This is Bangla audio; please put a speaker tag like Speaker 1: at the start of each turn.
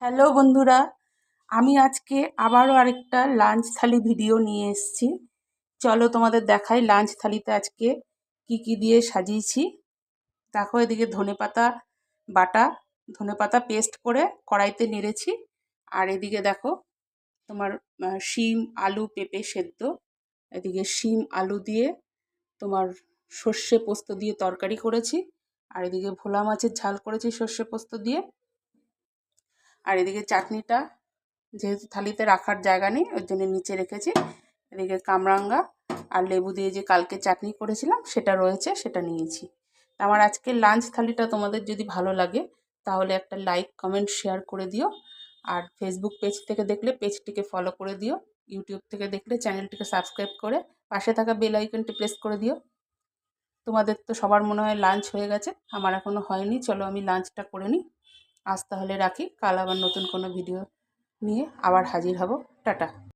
Speaker 1: হ্যালো বন্ধুরা, আমি আজকে আবারও আরেকটা লাঞ্চ থালি ভিডিও নিয়ে এসেছি। চলো তোমাদের দেখাই লাঞ্চ থালিতে আজকে কি কি দিয়ে সাজিয়েছি। দেখো, এদিকে ধনেপাতা বাটা, ধনেপাতা পেস্ট করে কড়াইতে নেড়েছি। আর এদিকে দেখো তোমার শিম আলু পেঁপে সেদ্ধ, এদিকে শিম আলু দিয়ে তোমার সর্ষে পোস্ত দিয়ে তরকারি করেছি। আর এদিকে ভোলা মাছের ঝাল করেছি সর্ষে পোস্ত দিয়ে। আর এদিকে চাটনিটা যেহেতু থালিতে রাখার জায়গা নেই ওই জন্য নিচে রেখেছি। এদিকে কামরাঙ্গা আর লেবু দিয়ে যে কালকে চাটনি করেছিলাম সেটা রয়েছে, সেটা নিয়েছি। আমার আজকের লাঞ্চ থালিটা তোমাদের যদি ভালো লাগে তাহলে একটা লাইক কমেন্ট শেয়ার করে দিও। আর ফেসবুক পেজ থেকে দেখলে পেজটিকে ফলো করে দিও, ইউটিউব থেকে দেখলে চ্যানেলটিকে সাবস্ক্রাইব করে পাশে থাকা বেল আইকনটি প্রেস করে দিও। তোমাদের তো সবার মনে হয় লাঞ্চ হয়ে গেছে, আমার এখনও হয়নি। চলো আমি লাঞ্চটা করে নিই। আজ তাহলে রাখি, কাল আবার নতুন কোনো ভিডিও নিয়ে আবার হাজির হব। টাটা।